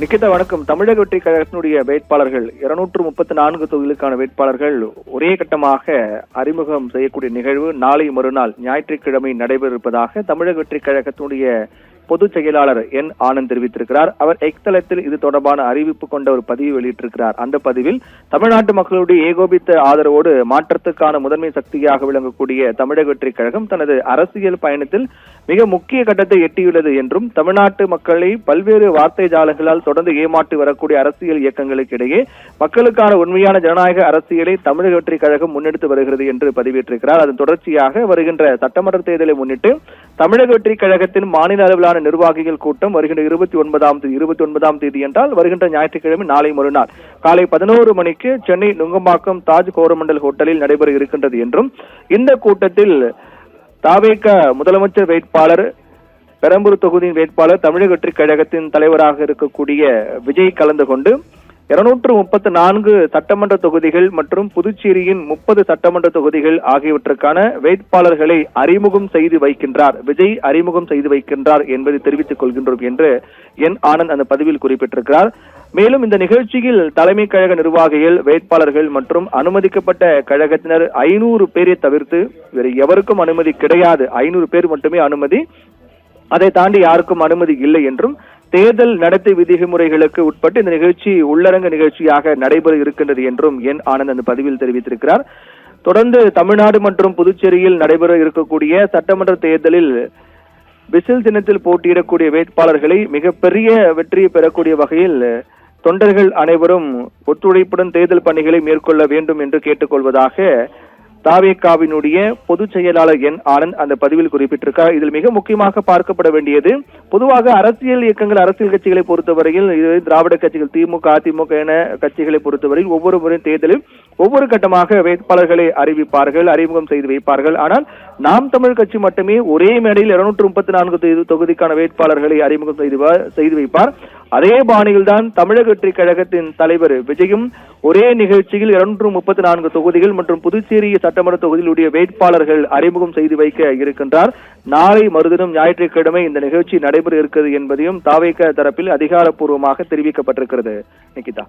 நிக்கிதா வணக்கம். தமிழக வெற்றி கழகத்தினுடைய வேட்பாளர்கள் 234 தொகுதிகளுக்கான வேட்பாளர்கள் ஒரே கட்டமாக அறிமுகம் செய்யக்கூடிய நிகழ்வு நாளை மறுநாள் ஞாயிற்றுக்கிழமை நடைபெற இருப்பதாக தமிழக வெற்றி கழகத்தினுடைய பொதுச் செயலாளர் என் ஆனந்த் தெரிவித்திருக்கிறார். அவர் எக்ஸ் தளத்தில் இது தொடர்பான அறிவிப்பு கொண்ட ஒரு பதிவு வெளியிட்டிருக்கிறார். அந்த பதிவில் தமிழ்நாட்டு மக்களுடைய ஏகோபித்த ஆதரவோடு மாற்றத்துக்கான முதன்மை சக்தியாக விளங்கக்கூடிய தமிழக வெற்றி கழகம் தனது அரசியல் பயணத்தில் மிக முக்கிய கட்டத்தை எட்டியுள்ளது என்றும், தமிழ்நாட்டு மக்களை பல்வேறு வார்த்தை ஜாலங்களால் தொடர்ந்து ஏமாற்றி வரக்கூடிய அரசியல் இயக்கங்களுக்கு இடையே மக்களுக்கான உண்மையான ஜனநாயக அரசியலை தமிழக வெற்றி கழகம் முன்னெடுத்து வருகிறது என்று பதிவிட்டிருக்கிறார். அதன் தொடர்ச்சியாக வருகின்ற சட்டமன்ற தேர்தலை முன்னிட்டு தமிழக வெற்றி கழகத்தின் மாநில அளவிலான நிர்வாகிகள் கூட்டம் வருகின்ற 29ஆம் தேதி என்றால் வருகின்ற ஞாயிற்றுக்கிழமை நாளை மறுநாள் காலை 11 மணிக்கு சென்னை நுங்கம்பாக்கம் தாஜ் கோரமண்டல் ஹோட்டலில் நடைபெற இருக்கின்றது என்றும், இந்த கூட்டத்தில் தாவேக முதலமைச்சர் வேட்பாளர், பெரம்பூர் தொகுதியின் வேட்பாளர், தமிழக வெற்றி கழகத்தின் தலைவராக இருக்கக்கூடிய விஜய் கலந்து கொண்டு 234 சட்டமன்ற தொகுதிகள் மற்றும் புதுச்சேரியின் 30 சட்டமன்ற தொகுதிகள் ஆகியவற்றுக்கான வேட்பாளர்களை அறிமுகம் செய்து வைக்கின்றார், விஜய் அறிமுகம் செய்து வைக்கின்றார் என்பதை தெரிவித்துக் கொள்கின்றோம் என்று என் ஆனந்த் அந்த பதிவில் குறிப்பிட்டிருக்கிறார். மேலும் இந்த நிகழ்ச்சியில் தலைமை கழக நிர்வாகிகள், வேட்பாளர்கள் மற்றும் அனுமதிக்கப்பட்ட கழகத்தினர் 500 பேரை தவிர்த்து வேறு எவருக்கும் அனுமதி கிடையாது. 500 பேர் மட்டுமே அனுமதி, அதை தாண்டி யாருக்கும் அனுமதி இல்லை என்றும், தேர்தல் நடத்தை விதிமுறைகளுக்கு உட்பட்டு இந்த நிகழ்ச்சி உள்ளரங்க நிகழ்ச்சியாக நடைபெற இருக்கின்றது என்றும் என் ஆனந்த் அந்த பதிவில் தெரிவித்திருக்கிறார். தொடர்ந்து தமிழ்நாடு மற்றும் புதுச்சேரியில் நடைபெற இருக்கக்கூடிய சட்டமன்ற தேர்தலில் விசில் சின்னத்தில் போட்டியிடக்கூடிய வேட்பாளர்களை மிகப்பெரிய வெற்றியை பெறக்கூடிய வகையில் தொண்டர்கள் அனைவரும் ஒத்துழைப்புடன் தேர்தல் பணிகளை மேற்கொள்ள வேண்டும் என்று கேட்டுக்கொள்வதாக தாவேகாவினுடைய பொதுச் செயலாளர் என் ஆனந்த் அந்த பதிவில் குறிப்பிட்டிருக்கார். இதில் மிக முக்கியமாக பார்க்கப்பட வேண்டியது, பொதுவாக அரசியல் இயக்கங்கள், அரசியல் கட்சிகளை பொறுத்தவரையில், திராவிட கட்சிகள், திமுக, அதிமுக என கட்சிகளை பொறுத்தவரையில் ஒவ்வொரு முறை தேர்தலில் ஒவ்வொரு கட்டமாக வேட்பாளர்களை அறிவிப்பார்கள், அறிமுகம் செய்து வைப்பார்கள். ஆனால் நாம் தமிழ் கட்சி மட்டுமே ஒரே மேடையில் 234 தொகுதிக்கான வேட்பாளர்களை அறிமுகம் செய்து வைப்பார். அதே பாணியில் தான் தமிழக வெற்றி கழகத்தின் தலைவர் விஜயும் ஒரே நிகழ்ச்சியில் 234 தொகுதிகள் மற்றும் புதுச்சேரி சட்டமன்ற தொகுதியிலுடைய வேட்பாளர்கள் அறிமுகம் செய்து வைக்க இருக்கின்றார். நாளை மறுதினம் ஞாயிற்றுக்கிழமை இந்த நிகழ்ச்சி நடைபெற இருக்கிறது என்பதையும் தாவேக தரப்பில் அதிகாரப்பூர்வமாக தெரிவிக்கப்பட்டிருக்கிறது. நிகிதா.